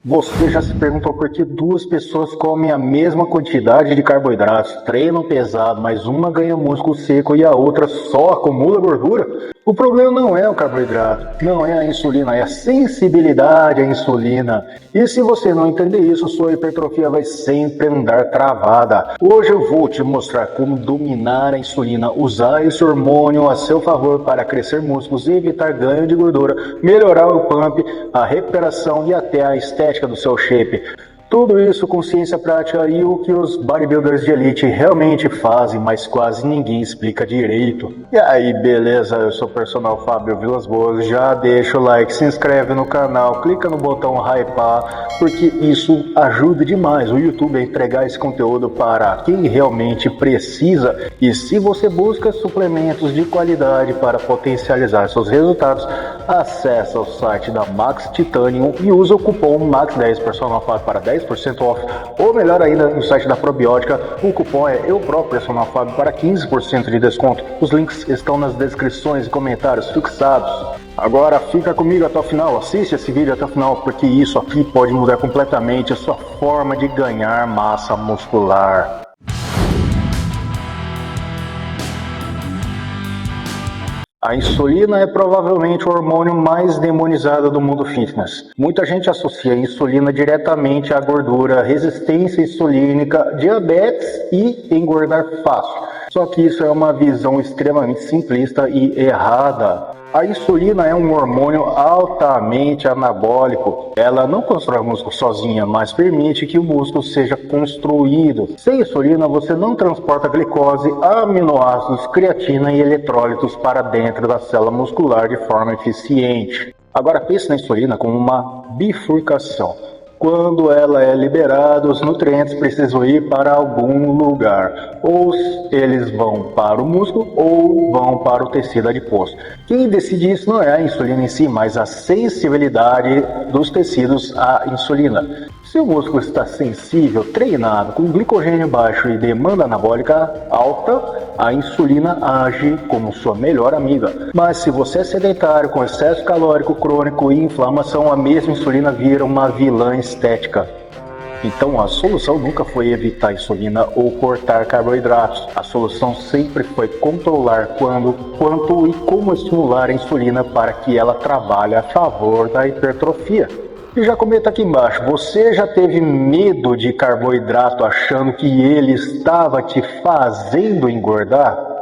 Você já se perguntou por que duas pessoas comem a mesma quantidade de carboidratos, treinam pesado, mas uma ganha músculo seco e a outra só acumula gordura? O problema não é o carboidrato, não é a insulina, é a sensibilidade à insulina. E se você não entender isso, sua hipertrofia vai sempre andar travada. Hoje eu vou te mostrar como dominar a insulina, usar esse hormônio a seu favor para crescer músculos, evitar ganho de gordura, melhorar o pump, a recuperação e até a estética do seu shape. Tudo isso com ciência prática e o que os bodybuilders de elite realmente fazem, mas quase ninguém explica direito. E aí, beleza? Eu sou o personal Fábio Vilas Boas. Já deixa o like, se inscreve no canal, clica no botão hypar, porque isso ajuda demais o YouTube a entregar esse conteúdo para quem realmente precisa. E se você busca suplementos de qualidade para potencializar seus resultados, acesse o site da Max Titanium e usa o cupom MAX10 personal Fábio para 10% off, ou melhor ainda, no site da Probiótica, o cupom é Eu Próprio Personal Fábio para 15% de desconto. Os links estão nas descrições e comentários fixados. Agora fica comigo até o final, assiste esse vídeo até o final, porque isso aqui pode mudar completamente a sua forma de ganhar massa muscular. A insulina é provavelmente o hormônio mais demonizado do mundo fitness. Muita gente associa a insulina diretamente à gordura, resistência insulínica, diabetes e engordar fácil. Só que isso é uma visão extremamente simplista e errada. A insulina é um hormônio altamente anabólico. Ela não constrói o músculo sozinha, mas permite que o músculo seja construído. Sem insulina, você não transporta glicose, aminoácidos, creatina e eletrólitos para dentro da célula muscular de forma eficiente. Agora pense na insulina como uma bifurcação. Quando ela é liberada, os nutrientes precisam ir para algum lugar. Ou eles vão para o músculo ou vão para o tecido adiposo. Quem decide isso não é a insulina em si, mas a sensibilidade dos tecidos à insulina. Se o músculo está sensível, treinado, com glicogênio baixo e demanda anabólica alta, a insulina age como sua melhor amiga. Mas se você é sedentário, com excesso calórico crônico e inflamação, a mesma insulina vira uma vilã estética. Então a solução nunca foi evitar a insulina ou cortar carboidratos. A solução sempre foi controlar quanto e como estimular a insulina para que ela trabalhe a favor da hipertrofia. E já comenta aqui embaixo, você já teve medo de carboidrato achando que ele estava te fazendo engordar?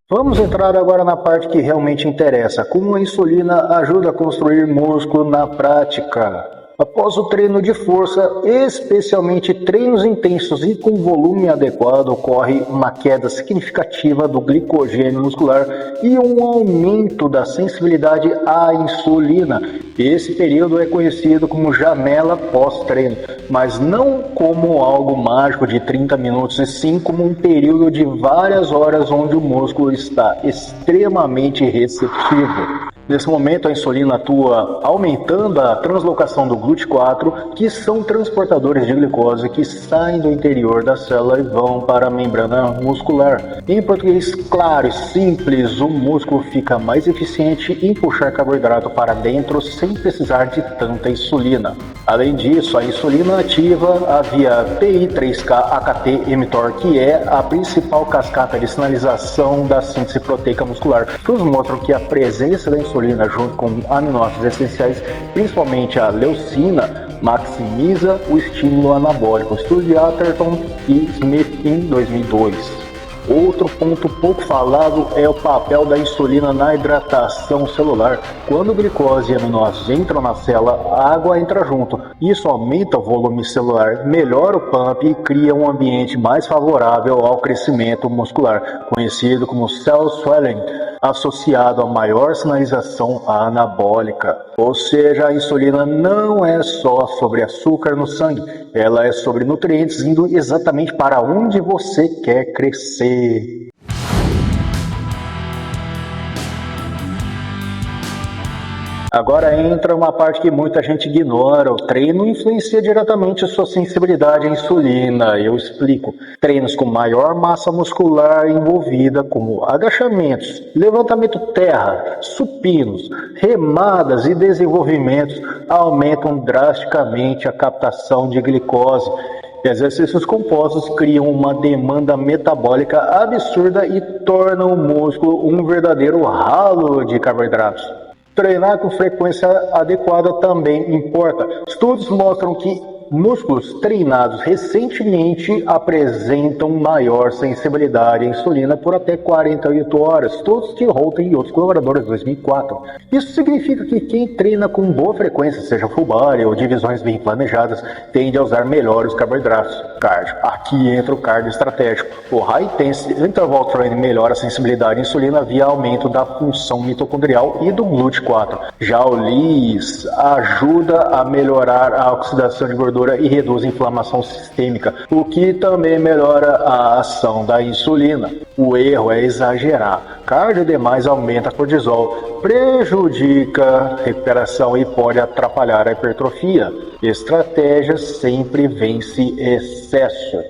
Vamos entrar agora na parte que realmente interessa, como a insulina ajuda a construir músculo na prática. Após o treino de força, especialmente treinos intensos e com volume adequado, ocorre uma queda significativa do glicogênio muscular e um aumento da sensibilidade à insulina. Esse período é conhecido como janela pós-treino, mas não como algo mágico de 30 minutos, e sim como um período de várias horas onde o músculo está extremamente receptivo. Nesse momento, a insulina atua aumentando a translocação do GLUT4, que são transportadores de glicose que saem do interior da célula e vão para a membrana muscular. Em português claro e simples, o músculo fica mais eficiente em puxar carboidrato para dentro sem precisar de tanta insulina. Além disso, a insulina ativa a via PI3K-AKT-mTOR, que é a principal cascata de sinalização da síntese proteica muscular. Estudos mostram que a presença da insulina junto com aminoácidos essenciais, principalmente a leucina, maximiza o estímulo anabólico. Estudo de Atherton e Smith em 2002. Outro ponto pouco falado é o papel da insulina na hidratação celular. Quando glicose e aminoácidos entram na célula, a água entra junto. Isso aumenta o volume celular, melhora o pump e cria um ambiente mais favorável ao crescimento muscular, conhecido como cell swelling, associado a maior sinalização anabólica. Ou seja, a insulina não é só sobre açúcar no sangue, ela é sobre nutrientes indo exatamente para onde você quer crescer. Agora entra uma parte que muita gente ignora. O treino influencia diretamente a sua sensibilidade à insulina. Eu explico. Treinos com maior massa muscular envolvida, como agachamentos, levantamento terra, supinos, remadas e desenvolvimentos, aumentam drasticamente a captação de glicose. Exercícios compostos criam uma demanda metabólica absurda e tornam o músculo um verdadeiro ralo de carboidratos. Treinar com frequência adequada também importa. Estudos mostram que músculos treinados recentemente apresentam maior sensibilidade à insulina por até 48 horas. Estudos de Holten e outros colaboradores de 2004. Isso significa que quem treina com boa frequência, seja full body ou divisões bem planejadas, tende a usar melhor os carboidratos. Cardio. Aqui entra o cardio estratégico. O High Intense Interval Training melhora a sensibilidade à insulina via aumento da função mitocondrial e do GLUT4. Já o LIS ajuda a melhorar a oxidação de gordura e reduz a inflamação sistêmica, o que também melhora a ação da insulina. O erro é exagerar. Cardio demais aumenta cortisol, prejudica a recuperação e pode atrapalhar a hipertrofia. Estratégia sempre vence excesso.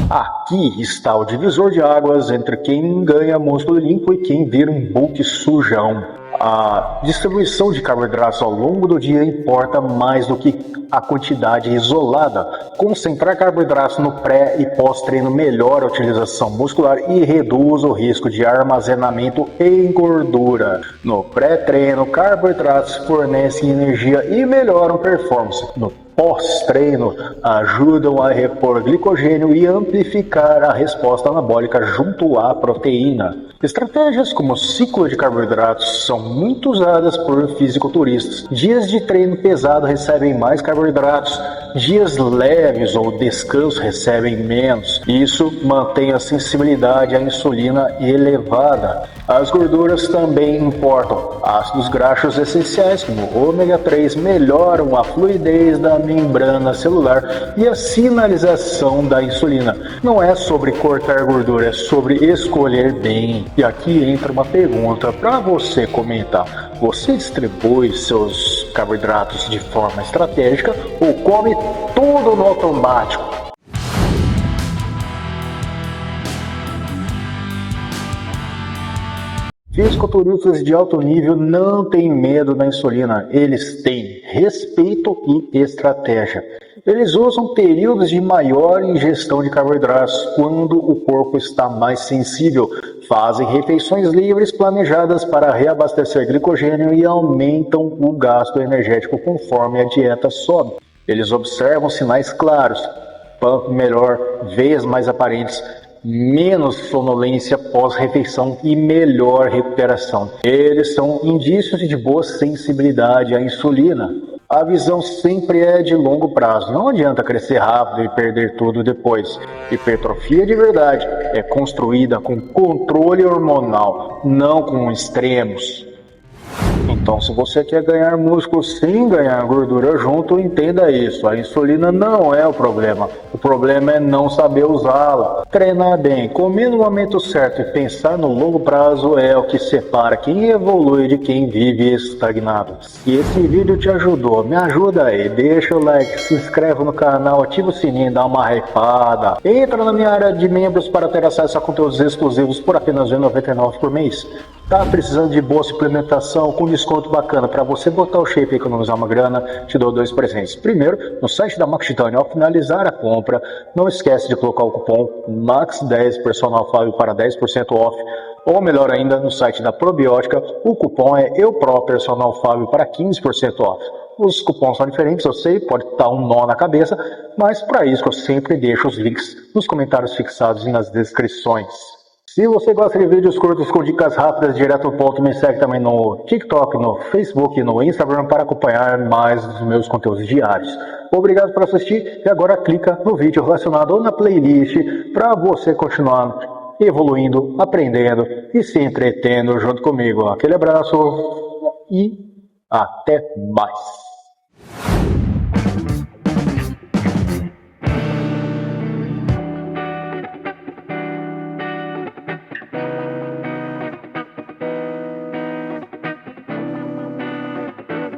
Aqui está o divisor de águas entre quem ganha músculo limpo e quem vira um bulk sujão. A distribuição de carboidratos ao longo do dia importa mais do que a quantidade isolada. Concentrar carboidratos no pré e pós-treino melhora a utilização muscular e reduz o risco de armazenamento em gordura. No pré-treino, carboidratos fornecem energia e melhoram performance. No pós-treino, ajudam a repor glicogênio e amplificar a resposta anabólica junto à proteína. Estratégias como o ciclo de carboidratos são muito usadas por fisiculturistas. Dias de treino pesado recebem mais carboidratos, dias leves ou descanso recebem menos. Isso mantém a sensibilidade à insulina elevada. As gorduras também importam. Ácidos graxos essenciais, como o ômega 3, melhoram a fluidez da membrana celular e a sinalização da insulina. Não é sobre cortar gordura, é sobre escolher bem. E aqui entra uma pergunta para você comentar. Você distribui seus carboidratos de forma estratégica ou come tudo no automático? Fisiculturistas de alto nível não têm medo da insulina, eles têm respeito e estratégia. Eles usam períodos de maior ingestão de carboidratos quando o corpo está mais sensível, fazem refeições livres planejadas para reabastecer glicogênio e aumentam o gasto energético conforme a dieta sobe. Eles observam sinais claros, pump melhor, veias mais aparentes, menos sonolência pós-refeição e melhor recuperação. Eles são indícios de boa sensibilidade à insulina. A visão sempre é de longo prazo. Não adianta crescer rápido e perder tudo depois. Hipertrofia de verdade é construída com controle hormonal, não com extremos. Então, se você quer ganhar músculo sem ganhar gordura junto, entenda isso. A insulina não é o problema. O problema é não saber usá-la. Treinar bem, comer no momento certo e pensar no longo prazo é o que separa quem evolui de quem vive estagnado. Se esse vídeo te ajudou, me ajuda aí. Deixa o like, se inscreve no canal, ativa o sininho, dá uma hypada. Entra na minha área de membros para ter acesso a conteúdos exclusivos por apenas R$ 29 por mês. Tá precisando de boa suplementação com desconto bacana para você botar o shape e economizar uma grana? Te dou 2 presentes. Primeiro, no site da Max Titanium, ao finalizar a compra, não esquece de colocar o cupom MAX10 Personal Fábio para 10% off. Ou melhor ainda, no site da Probiótica, o cupom é Eu Pro Personal Fábio para 15% off. Os cupons são diferentes, eu sei, pode estar um nó na cabeça, mas para isso eu sempre deixo os links nos comentários fixados e nas descrições. Se você gosta de vídeos curtos com dicas rápidas, direto ao ponto, me segue também no TikTok, no Facebook e no Instagram para acompanhar mais dos meus conteúdos diários. Obrigado por assistir e agora clica no vídeo relacionado ou na playlist para você continuar evoluindo, aprendendo e se entretendo junto comigo. Aquele abraço e até mais!